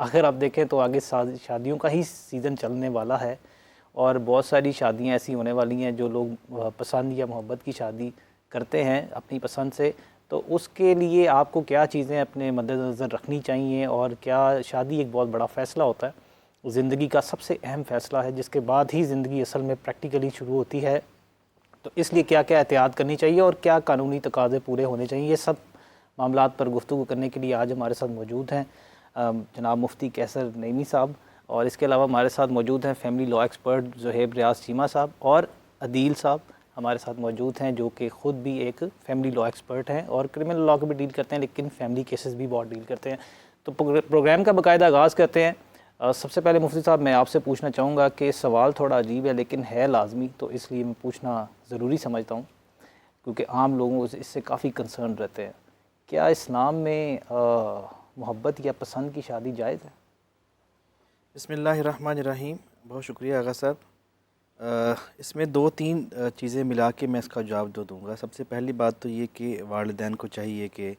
آخر آپ دیکھیں تو آگے شادیوں کا ہی سیزن چلنے والا ہے، اور بہت ساری شادیاں ایسی ہونے والی ہیں جو لوگ پسند یا محبت کی شادی کرتے ہیں اپنی پسند سے. تو اس کے لیے آپ کو کیا چیزیں اپنے مد نظر رکھنی چاہیے، اور کیا شادی ایک بہت بڑا فیصلہ ہوتا ہے، زندگی کا سب سے اہم فیصلہ ہے جس کے بعد ہی زندگی اصل میں پریکٹیکلی شروع ہوتی ہے، تو اس لیے کیا کیا احتیاط کرنی چاہیے اور کیا قانونی تقاضے پورے ہونے چاہیے، یہ سب معاملات پر گفتگو کرنے کے لیے آج ہمارے ساتھ موجود ہیں جناب مفتی کیسر نعیمی صاحب، اور اس کے علاوہ ہمارے ساتھ موجود ہیں فیملی لاء ایکسپرٹ زہیب ریاض چیمہ صاحب، اور عدیل صاحب ہمارے ساتھ موجود ہیں جو کہ خود بھی ایک فیملی لاء ایکسپرٹ ہیں اور کرمنل لاء کو بھی ڈیل کرتے ہیں، لیکن فیملی کیسز بھی بہت ڈیل کرتے ہیں. تو پروگرام کا باقاعدہ آغاز کرتے ہیں. سب سے پہلے مفتی صاحب میں آپ سے پوچھنا چاہوں گا کہ سوال تھوڑا عجیب ہے لیکن ہے لازمی، تو اس لیے میں پوچھنا ضروری سمجھتا ہوں کیونکہ عام لوگوں اس سے کافی کنسرن رہتے ہیں. کیا اسلام میں محبت یا پسند کی شادی جائز ہے؟ بسم اللہ الرحمن الرحیم. بہت شکریہ آغا صاحب. اس میں دو تین چیزیں ملا کے میں اس کا جواب دوں گا. سب سے پہلی بات تو یہ کہ والدین کو چاہیے کہ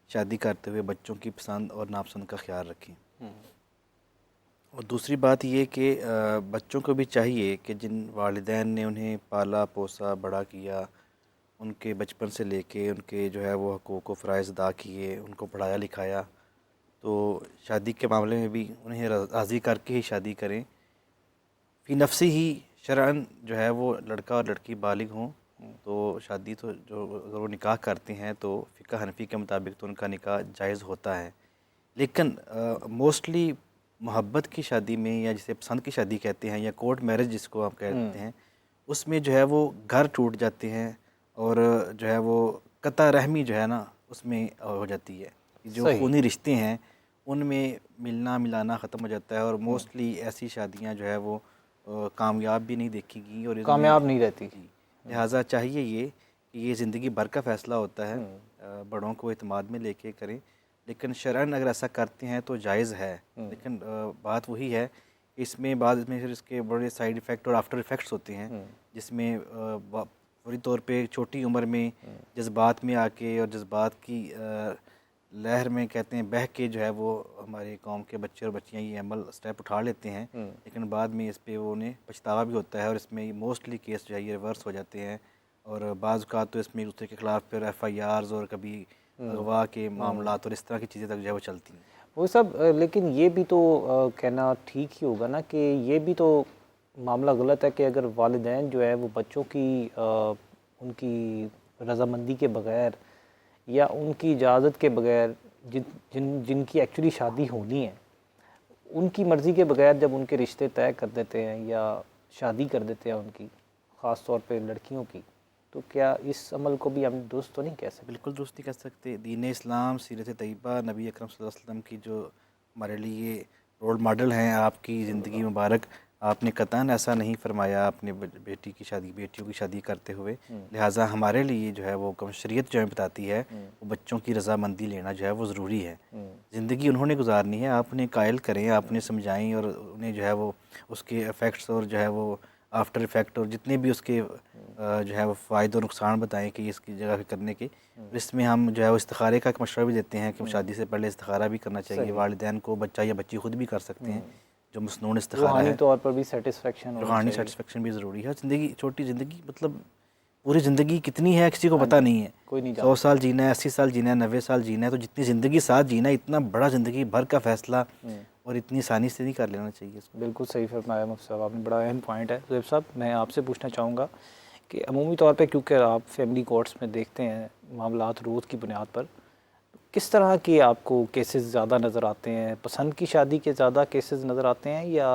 شادی کرتے ہوئے بچوں کی پسند اور ناپسند کا خیال رکھیں، اور دوسری بات یہ کہ بچوں کو بھی چاہیے کہ جن والدین نے انہیں پالا پوسا بڑا کیا، ان کے بچپن سے لے کے ان کے جو ہے وہ حقوق و فرائض ادا کیے، ان کو پڑھایا لکھایا، تو شادی کے معاملے میں بھی انہیں راضی کر کے ہی شادی کریں. فی نفسی ہی شرعاً جو ہے وہ لڑکا اور لڑکی بالغ ہوں تو شادی تو جو اگر وہ نکاح کرتے ہیں تو فقہ حنفی کے مطابق تو ان کا نکاح جائز ہوتا ہے. لیکن موسٹلی محبت کی شادی میں، یا جسے پسند کی شادی کہتے ہیں، یا کورٹ میرج جس کو آپ کہتے ہیں، اس میں جو ہے وہ گھر ٹوٹ جاتے ہیں اور جو ہے وہ قطع رحمی جو ہے نا اس میں ہو جاتی ہے. جو صحیح. خونی رشتے ہیں ان میں ملنا ملانا ختم ہو جاتا ہے، اور موسٹلی ایسی شادیاں جو ہے وہ کامیاب بھی نہیں دیکھی گئی، اور ان میں کامیاب نہیں رہتی. جی لہٰذا چاہیے یہ کہ یہ زندگی بھر کا فیصلہ ہوتا ہے، بڑوں کو اعتماد میں لے کے کریں. لیکن شرعاً اگر ایسا کرتے ہیں تو جائز ہے. لیکن بات وہی ہے کہ اس میں بعض میں پھر اس کے بڑے سائیڈ ایفیکٹ اور آفٹر ایفیکٹس ہوتے ہیں، جس میں فوری طور پہ چھوٹی عمر میں جذبات میں آ کے اور جذبات کی لہر میں کہتے ہیں بہہ کے جو ہے وہ ہمارے قوم کے بچے اور بچیاں یہ عمل اسٹیپ اٹھا لیتے ہیں، لیکن بعد میں اس پہ وہ انہیں پچھتاوا بھی ہوتا ہے، اور اس میں موسٹلی کیس جو ہے یہ ریورس ہو جاتے ہیں، اور بعض اوقات تو اس میں ایک دوسرے کے خلاف پھر ایف آئی آرز اور کبھی اغوا کے معاملات اور اس طرح کی چیزیں تک جو ہے وہ چلتی ہیں. وہ سب لیکن یہ بھی تو کہنا ٹھیک ہی ہوگا نا کہ یہ بھی تو معاملہ غلط ہے کہ اگر والدین جو ہے وہ بچوں کی ان کی رضامندی کے بغیر یا ان کی اجازت کے بغیر جن کی ایکچولی شادی ہونی ہے ان کی مرضی کے بغیر جب ان کے رشتے طے کر دیتے ہیں یا شادی کر دیتے ہیں ان کی، خاص طور پہ لڑکیوں کی، تو کیا اس عمل کو بھی ہم درست تو نہیں کہہ سکتے؟ بالکل درست نہیں کہہ سکتے. دین اسلام، سیرت طیبہ، نبی اکرم صلی اللہ علیہ وسلم کی جو ہمارے لیے رول ماڈل ہیں، آپ کی زندگی مبارک، آپ نے قطعاً ایسا نہیں فرمایا اپنے بیٹیوں کی شادی کرتے ہوئے. لہٰذا ہمارے لیے جو ہے وہ شریعت جو ہے بتاتی ہے وہ بچوں کی رضامندی لینا جو ہے وہ ضروری ہے. زندگی انہوں نے گزارنی ہے، آپ انہیں قائل کریں، آپ انہیں سمجھائیں، اور انہیں جو ہے وہ اس کے افیکٹس اور جو ہے وہ آفٹر افیکٹ اور جتنے بھی اس کے جو ہے وہ فائدے و نقصان بتائیں کہ اس کی جگہ کرنے کے. اس میں ہم جو ہے وہ استخارے کا ایک مشورہ بھی دیتے ہیں کہ شادی سے پہلے استخارہ بھی کرنا چاہیے. والدین کو بچہ یا بچی خود بھی کر سکتے ہیں جو مسنون استخارہ روحانی ہے. طور پر بھی سیٹسفیکشن ہونی روحانی چاہیے. سیٹسفیکشن بھی ضروری ہے. زندگی چھوٹی زندگی مطلب پوری زندگی کتنی ہے کسی کو پتہ نہیں ہے. کوئی نہیں 100 سال جینا ہے، 80 سال جینا ہے، 90 سال جینا ہے، تو جتنی زندگی ساتھ جینا ہے اتنا بڑا زندگی بھر کا فیصلہ اور اتنی آسانی سے نہیں کر لینا چاہیے اس کو. بالکل صحیح فرمایا مفتی صاحب آپ نے، بڑا اہم پوائنٹ ہے. زہیب صاحب میں آپ سے پوچھنا چاہوں گا کہ عمومی طور پہ کیونکہ آپ فیملی کورٹس میں دیکھتے ہیں معاملات روز کی بنیاد پر، کس طرح کی آپ کو کیسز زیادہ نظر آتے ہیں؟ پسند کی شادی کے زیادہ کیسز نظر آتے ہیں یا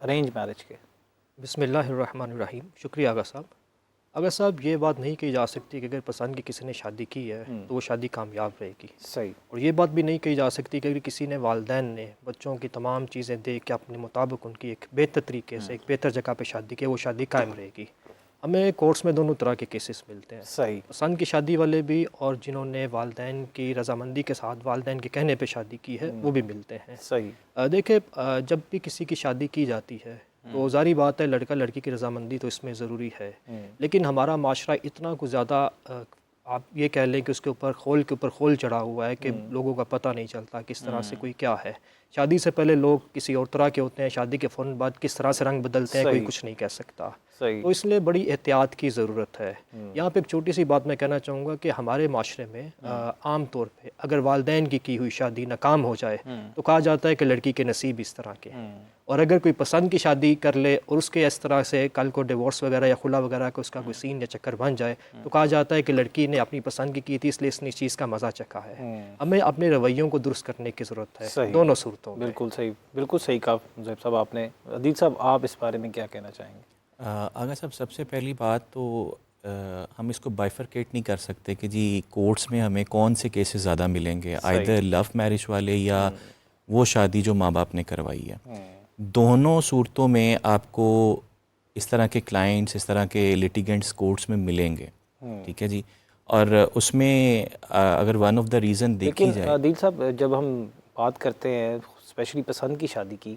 ارینج میرج کے؟ بسم اللہ الرحمن الرحیم. شکریہ آغا صاحب. آغا صاحب یہ بات نہیں کہی جا سکتی کہ اگر پسند کی کسی نے شادی کی ہے تو وہ شادی کامیاب رہے گی. صحیح. اور یہ بات بھی نہیں کہی جا سکتی کہ اگر کسی نے والدین نے بچوں کی تمام چیزیں دیکھ کے اپنے مطابق ان کی ایک بہتر طریقے سے ایک بہتر جگہ پہ شادی کی، وہ شادی قائم رہے گی. ہمیں کورٹس میں دونوں طرح کے کیسز ملتے ہیں، صحیح. پسند کی شادی والے بھی اور جنہوں نے والدین کی رضامندی کے ساتھ والدین کے کہنے پہ شادی کی ہے وہ بھی ملتے ہیں. صحیح. دیکھیں جب بھی کسی کی شادی کی جاتی ہے تو ظاہری بات ہے لڑکا لڑکی کی رضامندی تو اس میں ضروری ہے، لیکن ہمارا معاشرہ اتنا کچھ زیادہ آپ یہ کہہ لیں کہ اس کے اوپر خول چڑھا ہوا ہے کہ لوگوں کا پتہ نہیں چلتا کس طرح سے کوئی کیا ہے. شادی سے پہلے لوگ کسی اور طرح کے ہوتے ہیں, شادی کے فوراً بعد کس طرح سے رنگ بدلتے ہیں کوئی صحیح. کچھ نہیں کہہ سکتا. صحیح. تو اس لیے بڑی احتیاط کی ضرورت ہے. یہاں پہ ایک چھوٹی سی بات میں کہنا چاہوں گا کہ ہمارے معاشرے میں عام طور پہ اگر والدین کی ہوئی شادی ناکام ہو جائے تو کہا جاتا ہے کہ لڑکی کے نصیب اس طرح کے ہیں, اور اگر کوئی پسند کی شادی کر لے اور اس کے اس طرح سے کل کو ڈیورس وغیرہ یا خلا وغیرہ کا اس کا کوئی سین یا چکر بن جائے تو کہا جاتا ہے کہ لڑکی نے اپنی پسند کی تھی اس لیے اس نے اس چیز کا مزہ چکھا ہے. ہمیں اپنے رویوں کو درست کرنے کی ضرورت ہے صحیح. دونوں صورتوں میں. بالکل صحیح کہا زیب صاحب آپ نے. عدیل صاحب آپ اس بارے میں کیا کہنا چاہیں گے؟ آغا صاحب سب سے پہلی بات تو ہم اس کو بائفرکیٹ نہیں کر سکتے کہ جی کورٹس میں ہمیں کون سے کیسز زیادہ ملیں گے, آئدر لو میرج والے یا وہ شادی جو ماں باپ نے کروائی ہے. دونوں صورتوں میں آپ کو اس طرح کے کلائنٹس, اس طرح کے لیٹیگنٹس کورٹس میں ملیں گے. ٹھیک ہے جی. اور اس میں اگر ون آف دا ریزن دیکھی جائے, عدیل صاحب جب ہم بات کرتے ہیں اسپیشلی پسند کی شادی کی,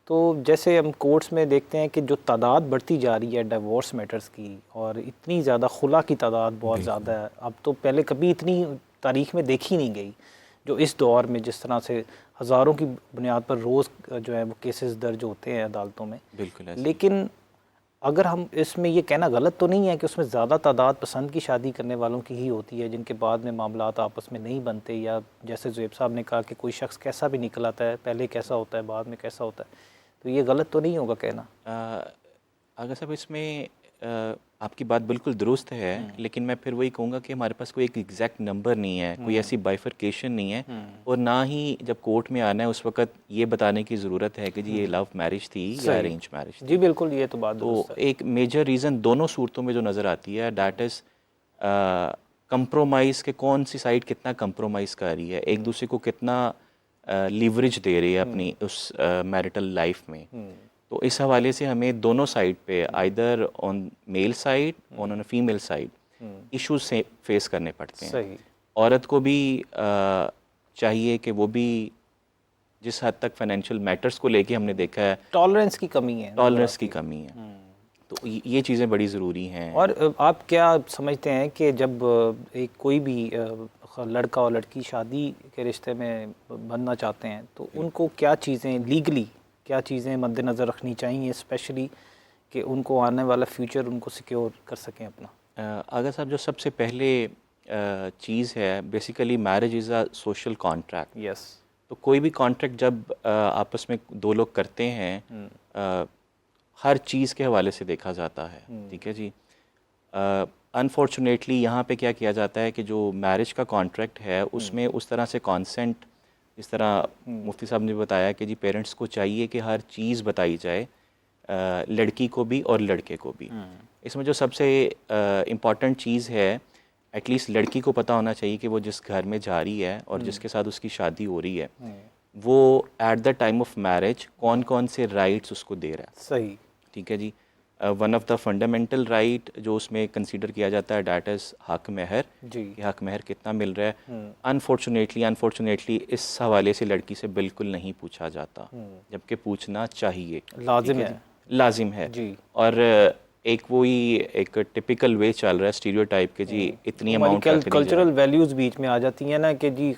تو جیسے ہم کورٹس میں دیکھتے ہیں کہ جو تعداد بڑھتی جا رہی ہے ڈیورس میٹرز کی, اور اتنی زیادہ خلا کی تعداد بہت زیادہ ہے. اب تو پہلے کبھی اتنی تاریخ میں دیکھی نہیں گئی جو اس دور میں جس طرح سے ہزاروں کی بنیاد پر روز جو ہے وہ کیسز درج ہوتے ہیں عدالتوں میں. بالکل. لیکن اگر ہم اس میں یہ کہنا غلط تو نہیں ہے کہ اس میں زیادہ تعداد پسند کی شادی کرنے والوں کی ہی ہوتی ہے جن کے بعد میں معاملات آپس میں نہیں بنتے, یا جیسے زیب صاحب نے کہا کہ کوئی شخص کیسا بھی نکل آتا ہے, پہلے کیسا ہوتا ہے بعد میں کیسا ہوتا ہے, تو یہ غلط تو نہیں ہوگا کہنا؟ آغا صاحب اس میں آپ کی بات بالکل درست ہے, لیکن میں پھر وہی کہوں گا کہ ہمارے پاس کوئی ایک ایگزیکٹ نمبر نہیں ہے, کوئی ایسی بائفرکیشن نہیں ہے, اور نہ ہی جب کورٹ میں آنا ہے اس وقت یہ بتانے کی ضرورت ہے کہ جی یہ لو میرج تھی یا ارینج میرج تھی. جی بالکل, یہ تو بات تو ایک میجر ریزن دونوں صورتوں میں جو نظر آتی ہے دیٹ از کمپرومائز, کہ کون سی سائڈ کتنا کمپرومائز کر رہی ہے, ایک دوسرے کو کتنا لیوریج دے رہی ہے اپنی اس میرٹل لائف میں. تو اس حوالے سے ہمیں دونوں سائڈ پہ either on male side on female side issues face کرنے پڑتے ہیں. صحیح. عورت کو بھی چاہیے کہ وہ بھی جس حد تک فائنینشیل میٹرز کو لے کے ہم نے دیکھا ہے ٹالرنس کی کمی ہے, ٹالرنس کی کمی ہے, تو یہ چیزیں بڑی ضروری ہیں. اور آپ کیا سمجھتے ہیں کہ جب ایک کوئی بھی لڑکا اور لڑکی شادی کے رشتے میں بننا چاہتے ہیں تو ان کو کیا چیزیں لیگلی کیا چیزیں مد نظر رکھنی چاہیے, اسپیشلی کہ ان کو آنے والا فیوچر ان کو سیکیور کر سکیں اپنا؟ آغا صاحب جو سب سے پہلے چیز ہے, basically marriage is a social contract. Yes. تو کوئی بھی کانٹریکٹ جب آپس میں دو لوگ کرتے ہیں ہر چیز کے حوالے سے دیکھا جاتا ہے. ٹھیک ہے جی. انفارچونیٹلی یہاں پہ کیا کیا جاتا ہے کہ جو میرج کا کانٹریکٹ ہے اس میں اس طرح سے کانسنٹ, اس طرح مفتی صاحب نے بتایا کہ جی پیرنٹس کو چاہیے کہ ہر چیز بتائی جائے لڑکی کو بھی اور لڑکے کو بھی. اس میں جو سب سے امپورٹنٹ چیز ہے, ایٹ لیسٹ لڑکی کو پتہ ہونا چاہیے کہ وہ جس گھر میں جا رہی ہے اور جس کے ساتھ اس کی شادی ہو رہی ہے وہ at the time of marriage کون کون سے رائٹس اس کو دے رہا ہے. صحیح. ٹھیک ہے جی. One of the fundamental right جو اس میں کنسیڈر کیا جاتا ہے دیٹ از حق مہر, کہ حق مہر کتنا مل رہا ہے. انفارچونیٹلی اس حوالے سے لڑکی سے بالکل نہیں پوچھا جاتا, جبکہ پوچھنا چاہیے, لازم ہے. جی. اور ایک وہی ایک ٹپیکل وے چل رہا ہے اسٹیریوٹائپ کہ جی اتنی اماؤنٹ کلچرل ویلیوز بیچ میں آ جاتی ہیں نا کہ جی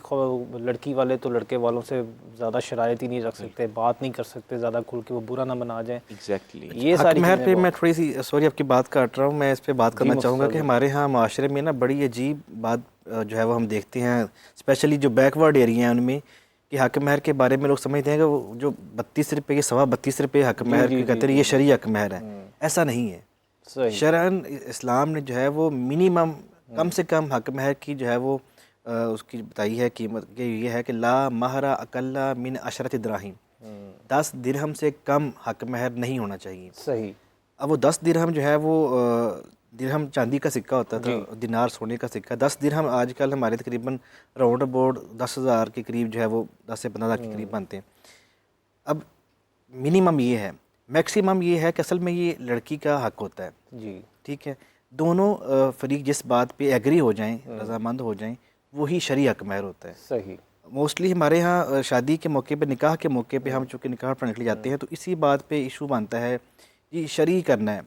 لڑکی والے تو لڑکے والوں سے زیادہ شرائط ہی نہیں رکھ سکتے, بات نہیں کر سکتے زیادہ کھل کے, وہ برا نہ بنا جائیں. ایگزیکٹلی. یہ ساری مہر پہ میں تھوڑی سی سوری آپ کی بات کاٹ رہا ہوں, میں اس پہ بات کرنا چاہوں گا کہ ہمارے ہاں معاشرے میں نا بڑی عجیب بات جو ہے وہ ہم دیکھتے ہیں, اسپیشلی جو بیک ورڈ ایریا ہیں ان میں, کہ حق مہر کے بارے میں لوگ سمجھتے ہیں کہ وہ جو 32 روپے کے 32.25 روپے حق مہر کے کہتے ہیں یہ شرعی حق مہر ہے. ایسا نہیں ہے. شرعاً اسلام نے جو ہے وہ منیمم کم سے کم حق مہر کی جو ہے وہ اس کی بتائی ہے قیمت, کہ یہ ہے کہ لا مہر اقل من 10 دراہم, 10 درہم سے کم حق مہر نہیں ہونا چاہیے. صحیح. اب وہ 10 درہم جو ہے وہ درہم چاندی کا سکہ ہوتا تھا, دینار سونے کا سکہ. 10 درہم آج کل ہمارے تقریباً راؤنڈ اباؤٹ 10,000 کے قریب جو ہے وہ 10 سے 15,000 کے قریب بنتے ہیں. اب منیمم یہ ہے, میکسیمم یہ ہے کہ اصل میں یہ لڑکی کا حق ہوتا ہے. جی. ٹھیک ہے. دونوں فریق جس بات پہ ایگری ہو جائیں, رضامند ہو جائیں, وہی شرعی حق مہر ہوتا ہے. صحیح. موسٹلی ہمارے ہاں شادی کے موقع پہ, نکاح کے موقع پہ ہم چونکہ نکاح پڑھنے کے لیے جاتے ہیں تو اسی بات پہ ایشو بنتا ہے جی شرعی کرنا ہے.